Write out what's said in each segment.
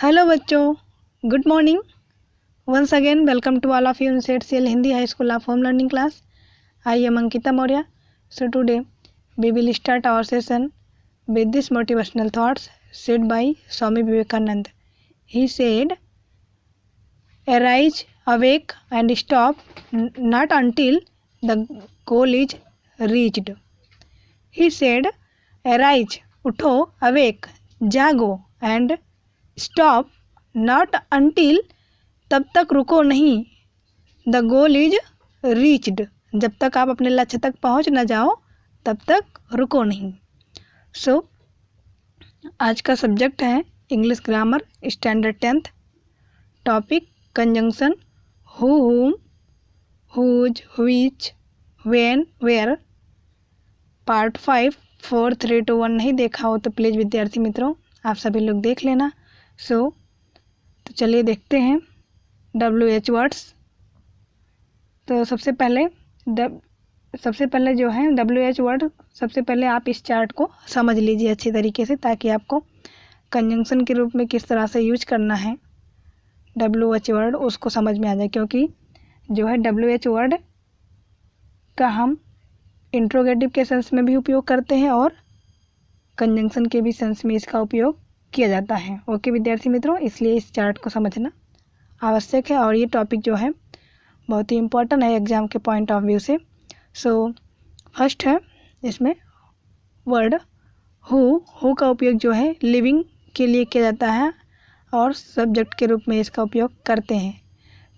Hello बच्चों, good morning. Once again welcome to all of you in set CL Hindi high school of home learning class. I am Ankita Maurya. So today we will start our session with this motivational thoughts said by Swami Vivekananda. He said, "Arise, awake, and stop not until the goal is reached." He said, "Arise, उठो, awake, जागो, and stop not until तब तक रुको नहीं, the goal is reached जब तक आप अपने लक्ष्य तक पहुंच न जाओ तब तक रुको नहीं." सो आज का सब्जेक्ट है English grammar standard 10th. Topic conjunction who, whom, whose, which, when, where. Part 5 4 3 2 1 नहीं देखा हो तो प्लीज़ विद्यार्थी मित्रों आप सभी लोग देख लेना. तो चलिए देखते हैं WH वर्ड्स. तो सबसे पहले जो है WH वर्ड, सबसे पहले आप इस चार्ट को समझ लीजिए अच्छी तरीके से ताकि आपको कंजंक्शन के रूप में किस तरह से यूज करना है WH वर्ड उसको समझ में आ जाए, क्योंकि जो है WH वर्ड का हम इंट्रोगेटिव के सेंस में भी उपयोग करते हैं और कंजंक्शन के भी सेंस में इसका उपयोग किया जाता है. ओके विद्यार्थी मित्रों, इसलिए इस चार्ट को समझना आवश्यक है और ये टॉपिक जो है बहुत ही इम्पोर्टेंट है एग्जाम के पॉइंट ऑफ व्यू से. सो फर्स्ट है इसमें वर्ड हु का उपयोग जो है लिविंग के लिए किया जाता है और सब्जेक्ट के रूप में इसका उपयोग करते हैं.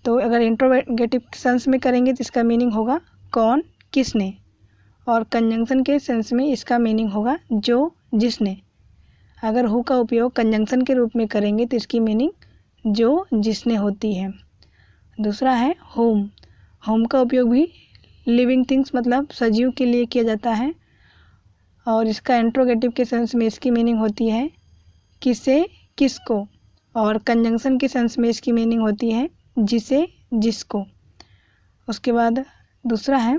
तो अगर इंट्रोगेटिव सेंस में करेंगे तो इसका मीनिंग होगा कौन, किसने, और कंजंक्शन के सेंस में इसका मीनिंग होगा जो, जिसने. अगर हु का उपयोग कंजंक्शन के रूप में करेंगे तो इसकी मीनिंग जो, जिसने होती है. दूसरा है होम का उपयोग भी लिविंग थिंग्स मतलब सजीव के लिए किया जाता है और इसका इंट्रोगेटिव के सेंस में इसकी मीनिंग होती है किसे, किसको, और कंजंक्शन के सेंस में इसकी मीनिंग होती है जिसे, जिसको. उसके बाद दूसरा है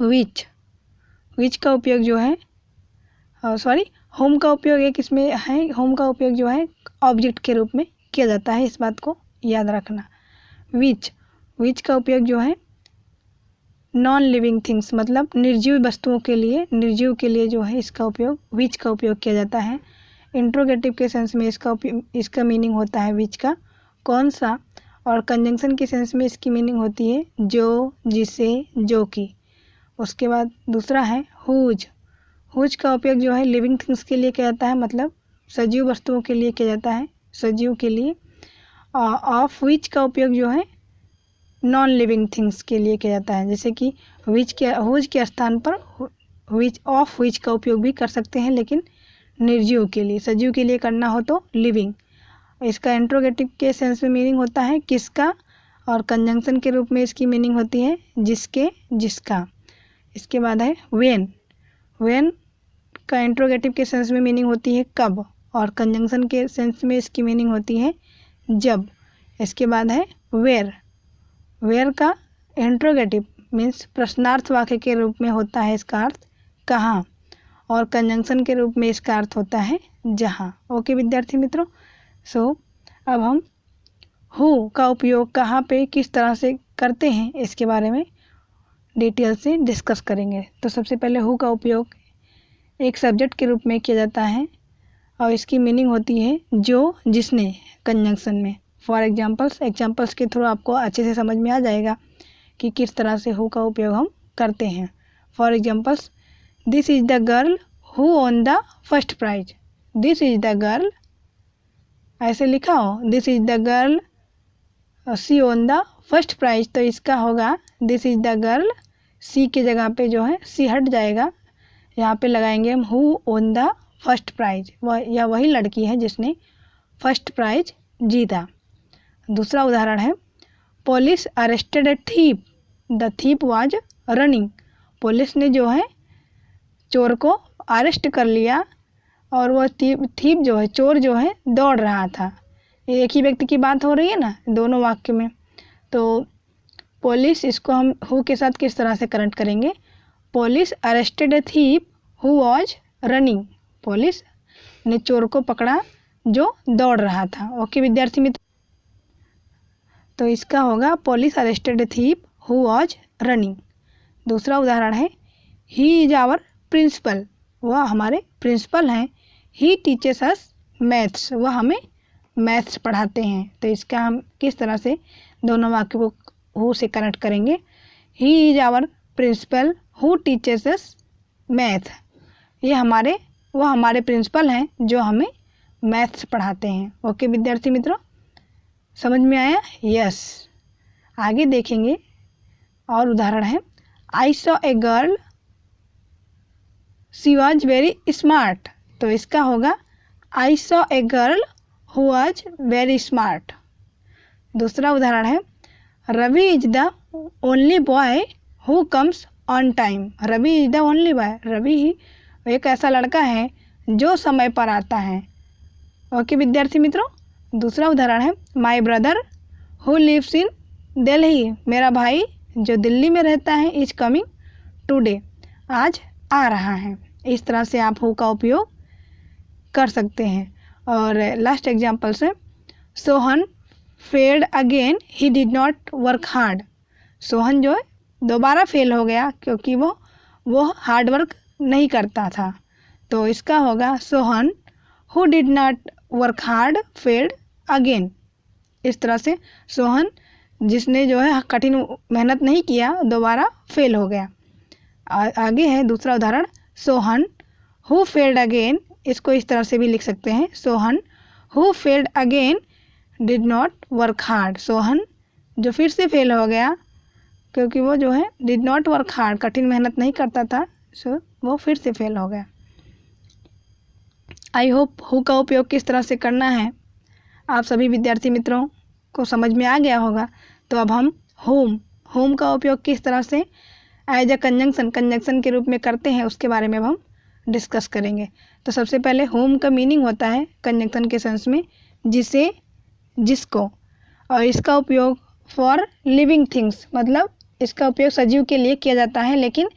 विच का उपयोग जो है होम का उपयोग एक इसमें है, होम का उपयोग जो है ऑब्जेक्ट के रूप में किया जाता है, इस बात को याद रखना. विच का उपयोग जो है नॉन लिविंग थिंग्स मतलब निर्जीव वस्तुओं के लिए जो है इसका उपयोग विच का उपयोग किया जाता है. इंट्रोगेटिव के सेंस में इसका मीनिंग होता है विच का कौन सा, और कंजंक्शन के सेंस में इसकी मीनिंग होती है जो, जिसे, जो की. उसके बाद दूसरा है हुज का उपयोग जो है लिविंग थिंग्स के लिए किया जाता है मतलब सजीव वस्तुओं के लिए किया जाता है, सजीव के लिए. ऑफ विच का उपयोग जो है नॉन लिविंग थिंग्स के लिए किया जाता है, जैसे कि हुज के स्थान पर ऑफ विच का उपयोग भी कर सकते हैं, लेकिन निर्जीव के लिए, सजीव के लिए करना हो तो लिविंग. इसका इंट्रोगेटिव के सेंस में मीनिंग होता है किसका और कंजंक्शन के रूप में इसकी मीनिंग होती है जिसके, जिसका. इसके बाद है वेन का इंट्रोगेटिव के सेंस में मीनिंग होती है कब और कंजंक्शन के सेंस में इसकी मीनिंग होती है जब. इसके बाद है वेयर का इंट्रोगेटिव मीन्स प्रश्नार्थ वाक्य के रूप में होता है इसका अर्थ कहाँ, और कंजंक्शन के रूप में इसका अर्थ होता है जहाँ. ओके विद्यार्थी मित्रों, सो अब हम हु का उपयोग कहाँ पे किस तरह से करते हैं इसके बारे में डिटेल से डिस्कस करेंगे. तो सबसे पहले हु का उपयोग एक सब्जेक्ट के रूप में किया जाता है और इसकी मीनिंग होती है जो, जिसने कंजंक्शन में. फॉर एग्जाम्पल्स के थ्रू आपको अच्छे से समझ में आ जाएगा कि किस तरह से हु का उपयोग हम करते हैं. For examples, this is the girl who won the first prize. This is the girl, ऐसे लिखा हो this is the girl she won the first prize, तो इसका होगा this is the girl, she की जगह पे जो है सी हट जाएगा, यहाँ पे लगाएंगे हम who won the first prize, वही लड़की है जिसने फर्स्ट प्राइज जीता. दूसरा उदाहरण है police arrested A thief, the thief was running. Police ने जो है चोर को अरेस्ट कर लिया और वह थीप जो है चोर जो है दौड़ रहा था. एक ही व्यक्ति की बात हो रही है ना दोनों वाक्य में. तो पुलिस, इसको हम हु के साथ किस तरह से कनेक्ट करेंगे, police arrested A thief who was running. Police ने चोर को पकड़ा जो दौड़ रहा था। ओके विद्यार्थी मित्र, तो इसका होगा police arrested thief who was running. दूसरा उदाहरण है ही इज आवर प्रिंसिपल, वह हमारे प्रिंसिपल हैं। ही टीचेस अस मैथ्स, वह हमें मैथ्स पढ़ाते हैं। तो इसका हम किस तरह से दोनों वाक्यों को हु से कनेक्ट करेंगे। He is our principal who teaches us math, वह हमारे प्रिंसिपल हैं जो हमें मैथ्स पढ़ाते हैं। ओके विद्यार्थी मित्रों, समझ में आया? यस। आगे देखेंगे और उदाहरण है I saw a girl she was very smart. तो इसका होगा I saw a girl who was very smart. दूसरा उदाहरण है Ravi is the only boy who comes on time. Ravi is the only boy, Ravi ही एक ऐसा लड़का है जो समय पर आता है। ओके विद्यार्थी मित्रों, दूसरा उदाहरण है my brother who lives in Delhi. मेरा भाई जो दिल्ली में रहता है इज कमिंग टुडे, आज आ रहा है। इस तरह से आप हु का उपयोग कर सकते हैं। और लास्ट एग्जाम्पल से Sohan failed again he did not work hard. Sohan जो है दोबारा फेल हो गया क्योंकि वो हार्ड वर्क नहीं करता था। तो इसका होगा Sohan who did not work hard failed again. इस तरह से सोहन जिसने जो है कठिन मेहनत नहीं किया दोबारा फेल हो गया। आगे है दूसरा उदाहरण सोहन हु फेल्ड अगेन। इसको इस तरह से भी लिख सकते हैं Sohan who failed again did not work hard. Sohan जो फिर से फेल हो गया क्योंकि वो जो है डिड नॉट वर्क हार्ड, कठिन मेहनत नहीं करता था, सो वो फिर से फेल हो गया। आई होप हु का उपयोग किस तरह से करना है आप सभी विद्यार्थी मित्रों को समझ में आ गया होगा। तो अब हम होम का उपयोग किस तरह से एज अ कंजंक्शन के रूप में करते हैं उसके बारे में अब हम डिस्कस करेंगे। तो सबसे पहले होम का मीनिंग होता है कंजंक्शन के सेंस में जिसे, जिसको, और इसका उपयोग फॉर लिविंग थिंग्स, मतलब इसका उपयोग सजीव के लिए किया जाता है, लेकिन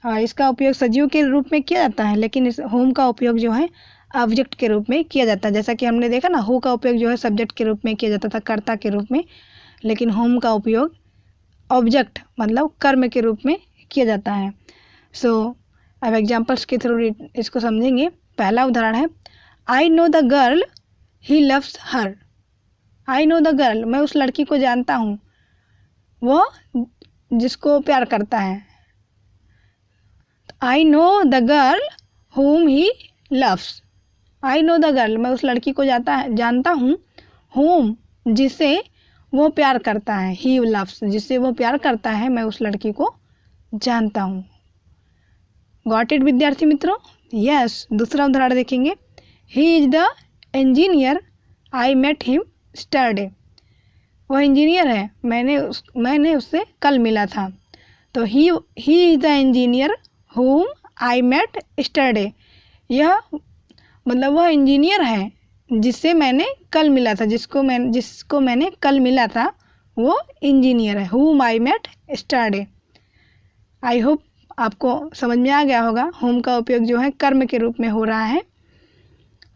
इसका उपयोग सजीव के रूप में किया जाता है, लेकिन इस होम का उपयोग जो है ऑब्जेक्ट के रूप में किया जाता है। जैसा कि हमने देखा ना, हु का उपयोग जो है सब्जेक्ट के रूप में किया जाता था, कर्ता के रूप में, लेकिन होम का उपयोग ऑब्जेक्ट मतलब कर्म के रूप में किया जाता है। सो अब एग्जाम्पल्स के थ्रू इसको समझेंगे। पहला उदाहरण है I know the girl he loves her. I know the girl, मैं उस लड़की को जानता हूँ वो जिसको प्यार करता है। I know the girl whom he loves. I know the girl, मैं उस लड़की को जानता हूँ whom जिसे वो प्यार करता है, ही लव्स जिसे वो प्यार करता है, मैं उस लड़की को जानता हूँ। गॉट इट विद्यार्थी मित्रों? यस। दूसरा उदाहरण देखेंगे he is the engineer I met him yesterday. वह इंजीनियर है, मैंने उससे कल मिला था। तो he is the engineer whom I met yesterday. यह मतलब वह इंजीनियर है जिससे मैंने कल मिला था, जिसको मैंने कल मिला था वो इंजीनियर है, whom I met yesterday. I hope आपको समझ में आ गया होगा होम का उपयोग जो है कर्म के रूप में हो रहा है।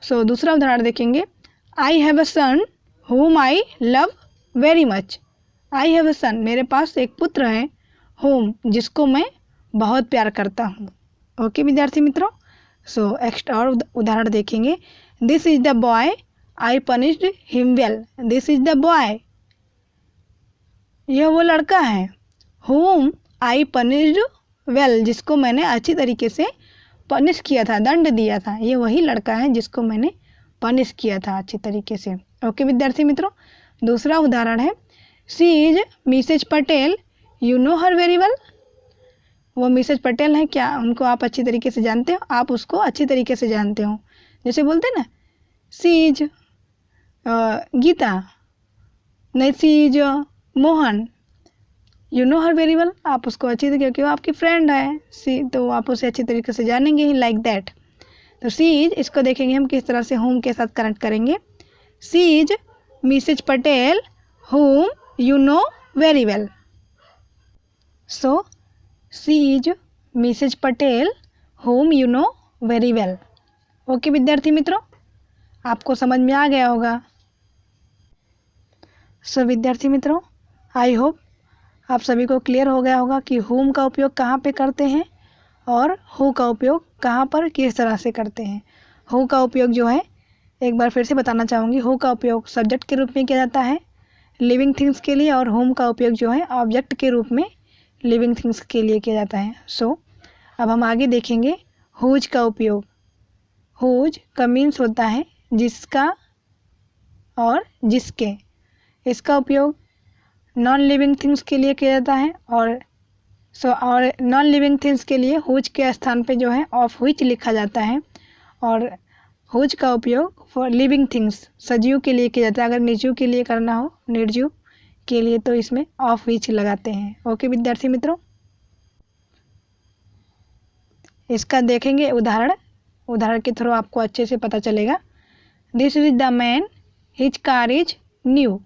सो दूसरा उदाहरण देखेंगे I have a son whom I love very much. I have a son, मेरे पास एक पुत्र है, whom जिसको मैं बहुत प्यार करता हूँ। ओके विद्यार्थी मित्रों, सो एक्स्ट्रा और उदाहरण देखेंगे this is the boy I punished him well. This is the boy, यह वो लड़का है, whom आई पनिश्ड वेल जिसको मैंने अच्छी तरीके से पनिश किया था, दंड दिया था। ये वही लड़का है जिसको मैंने पनिश किया था अच्छी तरीके से। ओके विद्यार्थी मित्रों, दूसरा उदाहरण है she is Mrs Patel you know her very well. वो मिसेज पटेल है, क्या उनको आप अच्छी तरीके से जानते हो? आप उसको अच्छी तरीके से जानते हो। जैसे बोलते हैं ना शी इज गीता, नहीं she is Mohan, you know her very well, आप उसको अच्छी तरीके, क्योंकि वो आपकी फ्रेंड है सी, तो आप उसे अच्छी तरीके से जानेंगे ही, लाइक दैट। तो सी इज, इसको देखेंगे हम किस तरह से होम के साथ कनेक्ट करेंगे। She is Mrs Patel whom you know very well. So she is Mrs Patel whom you know very well. Okay विद्यार्थी मित्रों, आपको समझ में आ गया होगा। सो विद्यार्थी मित्रों, आई होप आप सभी को क्लियर हो गया होगा कि whom का उपयोग कहाँ पे करते हैं और who का उपयोग कहाँ पर किस तरह से करते हैं। who का उपयोग जो है, एक बार फिर से बताना चाहूँगी, who का उपयोग सब्जेक्ट के रूप में किया जाता है लिविंग थिंग्स के लिए, और whom का उपयोग जो है ऑब्जेक्ट के रूप में लिविंग थिंग्स के लिए किया जाता है। सो अब हम आगे देखेंगे whose का उपयोग। whose का मीन्स होता है जिसका और जिसके। इसका उपयोग नॉन लिविंग थिंग्स के लिए किया जाता है, और नॉन लिविंग थिंग्स के लिए whose के स्थान पे जो है ऑफ which लिखा जाता है, और whose का उपयोग फॉर लिविंग थिंग्स सजीव के लिए किया जाता है। अगर निर्जीव के लिए करना हो, निर्जीव के लिए, तो इसमें ऑफ which लगाते हैं। ओके विद्यार्थी मित्रों, इसका देखेंगे उदाहरण के थ्रू आपको अच्छे से पता चलेगा। This is the man, his car is new.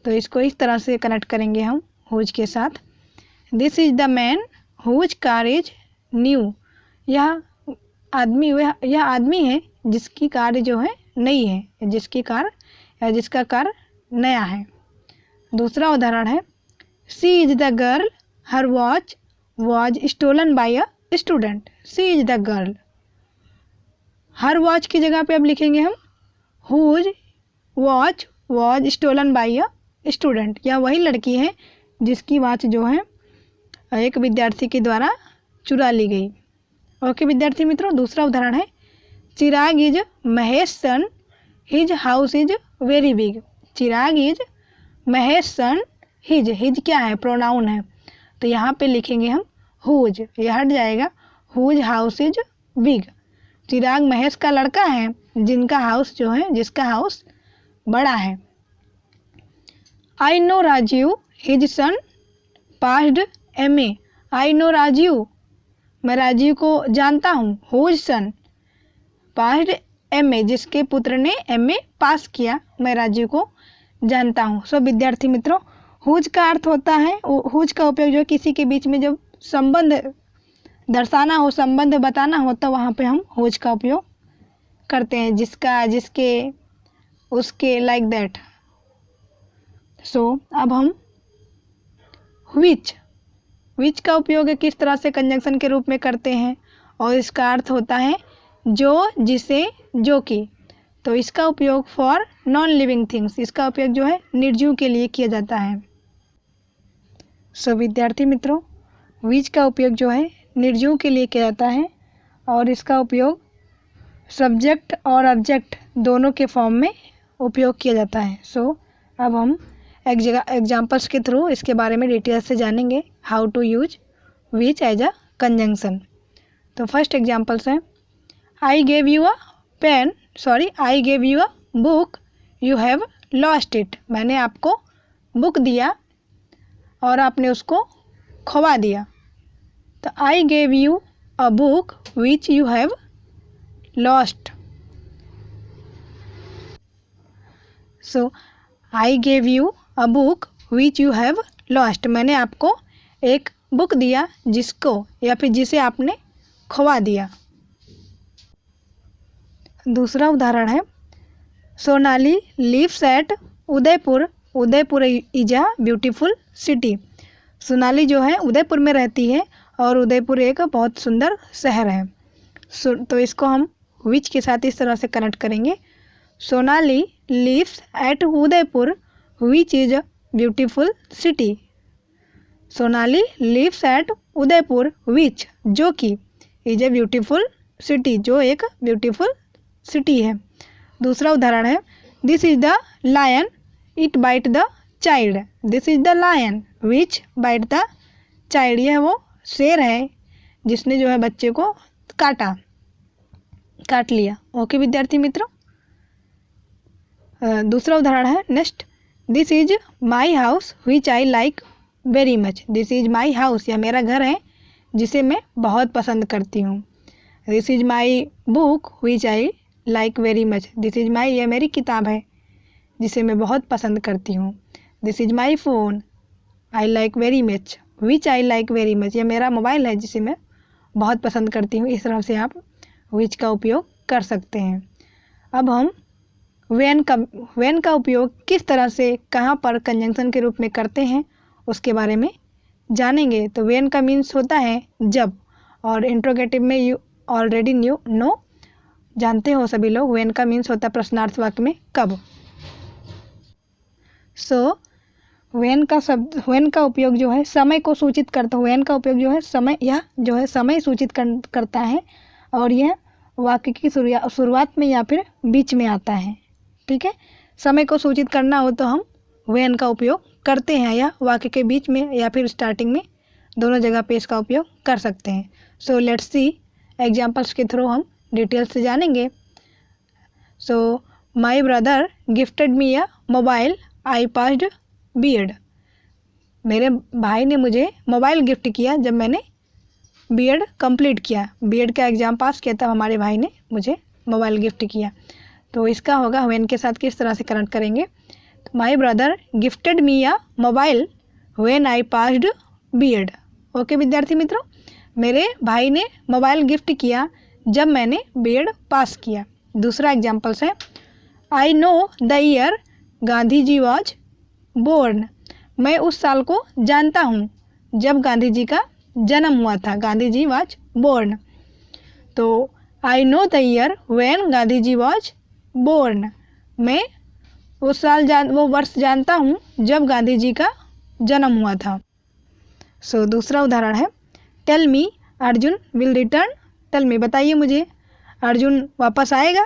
तो इसको इस तरह से कनेक्ट करेंगे हम whose के साथ। This is the man whose car is new. यह आदमी है जिसकी कार जो है नई है, जिसकी कार या जिसका कार नया है। दूसरा उदाहरण है she is the girl her watch was stolen by a student. She is the girl, her watch की जगह पे अब लिखेंगे हम whose watch was stolen by a student. यह वही लड़की है जिसकी वॉच जो है एक विद्यार्थी के द्वारा चुरा ली गई। ओके विद्यार्थी मित्रों, दूसरा उदाहरण है Chirag is Mahesh son, his house is very big. Chirag is Mahesh son, his क्या है, प्रोनाउन है, तो यहाँ पे लिखेंगे हम whose, यह हट जाएगा, whose हाउस इज बिग। चिराग महेश का लड़का है जिनका हाउस जो है, जिसका हाउस बड़ा है। I know Rajiv his son passed MA। I know Rajiv, मैं राजीव को जानता हूँ, whose सन पास्ड MA, जिसके पुत्र ने MA पास किया, मैं राजीव को जानता हूँ। सो विद्यार्थी मित्रों, whose का अर्थ होता है, whose का उपयोग जो किसी के बीच में जब संबंध दर्शाना हो, संबंध बताना हो, तो वहाँ पे हम whose का उपयोग करते हैं, जिसका, जिसके, उसके, लाइक दैट। सो अब हम which का उपयोग किस तरह से कंजंक्शन के रूप में करते हैं, और इसका अर्थ होता है जो, जिसे, जो कि। तो इसका उपयोग फॉर नॉन लिविंग थिंग्स, इसका उपयोग जो है निर्जीव के लिए किया जाता है। सो विद्यार्थी मित्रों, which का उपयोग जो है निर्जीव के लिए किया जाता है, और इसका उपयोग सब्जेक्ट और ऑब्जेक्ट दोनों के फॉर्म में उपयोग किया जाता है। सो अब हम एग्जाम्पल्स के थ्रू इसके बारे में डिटेल से जानेंगे, how to use which as a conjunction. तो फर्स्ट एग्जाम्पल्स हैं I gave you a pen, I gave you a book, you have lost it. मैंने आपको बुक दिया और आपने उसको खो दिया। तो आई gave you a book which you have lost. So I gave you a book which you have lost, मैंने आपको एक बुक दिया जिसको या फिर जिसे आपने खो दिया। दूसरा उदाहरण है Sonali lives at Udaipur, Udaipur is a beautiful city. Sonali जो है उदयपुर में रहती है, और उदयपुर एक बहुत सुंदर शहर है। तो इसको हम which के साथ इस तरह से कनेक्ट करेंगे, Sonali lives at Udaipur which is a beautiful city. Sonali lives at Udaipur which, जो कि, इज ए ब्यूटीफुल सिटी, जो एक ब्यूटीफुल सिटी है। दूसरा उदाहरण है this is the lion it bite the child. This is the lion which bite the child, यह वो शेर है जिसने जो है बच्चे को काट लिया। ओके विद्यार्थी मित्रों, दूसरा उदाहरण है next this is my house which I like very much. This is my house, यह मेरा घर है जिसे मैं बहुत पसंद करती हूँ। This is my book which I like very much. This is my, यह मेरी किताब है जिसे मैं बहुत पसंद करती हूँ। This is my phone I like very much which I like very much, यह मेरा मोबाइल है जिसे मैं बहुत पसंद करती हूँ। इस तरह से आप विच का उपयोग कर सकते हैं। अब हम व्हेन का उपयोग किस तरह से कहाँ पर कंजंक्शन के रूप में करते हैं उसके बारे में जानेंगे। तो व्हेन का मीन्स होता है जब, और इंट्रोगेटिव में यू ऑलरेडी नो जानते हो सभी लोग। व्हेन का मीन्स होता है प्रश्नार्थ वाक्य में कब। सो व्हेन का उपयोग जो है समय को सूचित करता है। व्हेन का उपयोग जो है समय, यह जो है समय सूचित करता है, और यह वाक्य की शुरुआत में या फिर बीच में आता है। ठीक है, समय को सूचित करना हो तो हम व्हेन का उपयोग करते हैं, या वाक्य के बीच में या फिर स्टार्टिंग में, दोनों जगह पे इसका उपयोग कर सकते हैं। सो लेट्स सी एग्जाम्पल्स के थ्रू हम डिटेल्स से जानेंगे। So my brother gifted me a mobile, I passed BEd. मेरे भाई ने मुझे मोबाइल गिफ्ट किया जब मैंने बीएड कंप्लीट किया, बीएड का एग्ज़ाम पास किया, तब हमारे भाई ने मुझे मोबाइल गिफ्ट किया। तो इसका होगा व्हेन के साथ किस तरह से कनेक्ट करेंगे। तो my brother gifted me a mobile when I passed BEd. Okay विद्यार्थी मित्रों, मेरे भाई ने मोबाइल गिफ्ट किया जब मैंने बीएड पास किया। दूसरा एग्जाम्पल्स है, I know the year Gandhi ji was born. मैं उस साल को जानता हूँ जब गांधी जी का जन्म हुआ था। Gandhi ji was born. तो I know the year when Gandhi ji was born. मैं उस साल वो वर्ष जानता हूँ जब गांधी जी का जन्म हुआ था। सो दूसरा उदाहरण है, tell me Arjun will return. Tell me, बताइए मुझे अर्जुन वापस आएगा।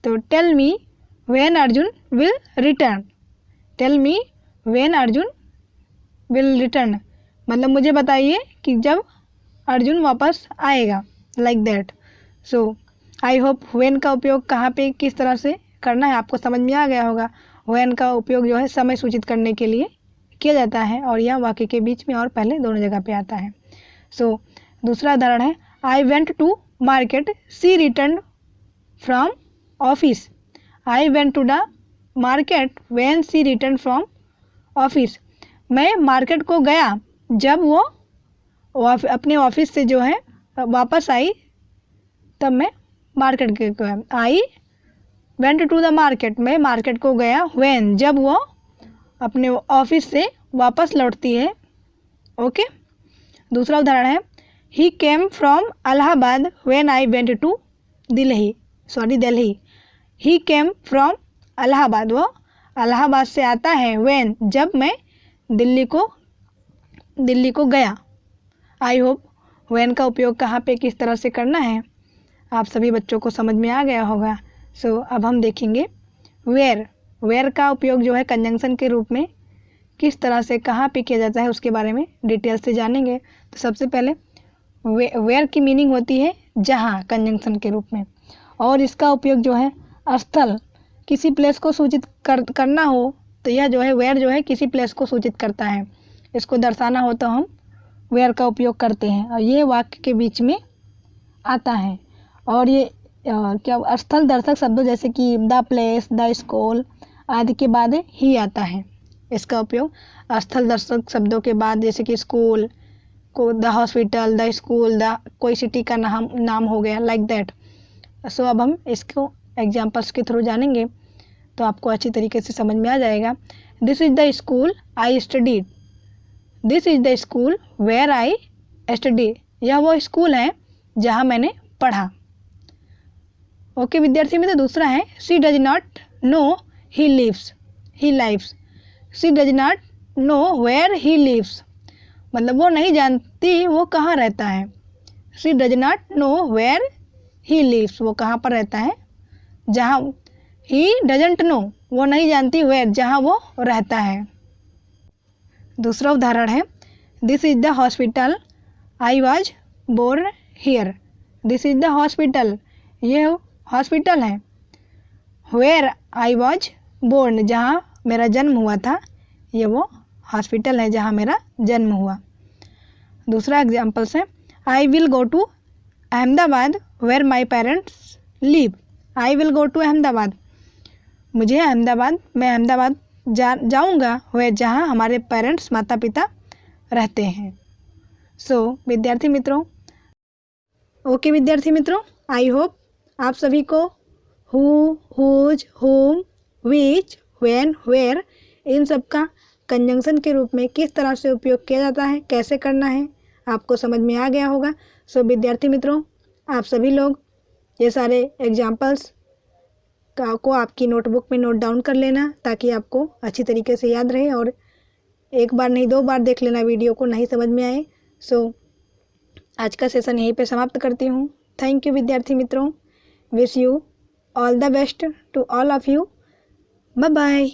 तो tell me when Arjun will return. Tell me when Arjun will return, मतलब मुझे बताइए कि जब अर्जुन वापस आएगा, like that. So I hope when का उपयोग कहाँ पे किस तरह से करना है आपको समझ में आ गया होगा। व्हेन का उपयोग जो है समय सूचित करने के लिए किया जाता है, और यह वाक्य के बीच में और पहले दोनों जगह पे आता है। सो दूसरा उदाहरण है, I went to market, she return from office. I went to the market when she return from office. मैं मार्केट को गया जब वो अपने ऑफिस से जो है वापस आई, तब मैं मार्केट गया। I went to the market, मैं मार्केट को गया, व्हेन जब वो अपने ऑफिस से वापस लौटती है। ओके। दूसरा उदाहरण है, he came from Allahabad when I went to Delhi. He came from Allahabad, वो इलाहाबाद से आता है, व्हेन जब मैं दिल्ली को गया। आई होप व्हेन का उपयोग कहाँ पे किस तरह से करना है आप सभी बच्चों को समझ में आ गया होगा। सो अब हम देखेंगे वेयर का उपयोग जो है कंजंक्शन के रूप में किस तरह से कहाँ पे किया जाता है उसके बारे में डिटेल से जानेंगे। तो सबसे पहले वेयर की मीनिंग होती है जहाँ, कंजंक्शन के रूप में, और इसका उपयोग जो है स्थल, किसी प्लेस को सूचित करना हो तो यह जो है वेयर जो है किसी प्लेस को सूचित करता है। इसको दर्शाना हो तो हम वेयर का उपयोग करते हैं, और ये वाक्य के बीच में आता है। और ये क्या स्थल दर्शक शब्दों जैसे कि द प्लेस, द स्कूल आदि के बाद ही आता है। इसका उपयोग स्थल दर्शक शब्दों के बाद, जैसे कि स्कूल को the hospital, the school, the कोई सिटी का नाम हो गया, लाइक दैट। सो अब हम इसको एग्जाम्पल्स के थ्रू जानेंगे तो आपको अच्छी तरीके से समझ में आ जाएगा। This is the school I studied. This is the school where I study. यह वो स्कूल है जहाँ मैंने पढ़ा। ओके विद्यार्थी मित्र, दूसरा है, she does not know he lives. She does not know where he lives, मतलब वो नहीं जानती वो कहाँ रहता है। She does not know where he lives, वो कहाँ पर रहता है, जहाँ। ही डजंट नो, वो नहीं जानती, वेयर जहाँ वो रहता है। दूसरा उदाहरण है, this is the hospital I was born here. This is the hospital, ये हॉस्पिटल है। वेयर आई वॉज बोर्न, जहाँ मेरा जन्म हुआ था, ये वो हॉस्पिटल है जहाँ मेरा जन्म हुआ। दूसरा एग्जाम्पल्स है, I will go to Ahmedabad where my parents live. I will go to Ahmedabad, मैं अहमदाबाद जाऊँगा, वह जहाँ हमारे पेरेंट्स, माता पिता रहते हैं। सो विद्यार्थी मित्रों, आई होप आप सभी को हु, हुज, हुम विच, व्हेन, वेयर, इन सब का कंजंक्शन के रूप में किस तरह से उपयोग किया जाता है, कैसे करना है, आपको समझ में आ गया होगा। सो विद्यार्थी मित्रों, आप सभी लोग ये सारे एग्जाम्पल्स को आपकी नोटबुक में नोट डाउन कर लेना, ताकि आपको अच्छी तरीके से याद रहे और एक बार नहीं 2 बार देख लेना वीडियो को, नहीं समझ में आए। सो आज का सेशन यहीं पे समाप्त करती हूँ। थैंक यू विद्यार्थी मित्रों। Wish you all the best to all of you. Bye bye.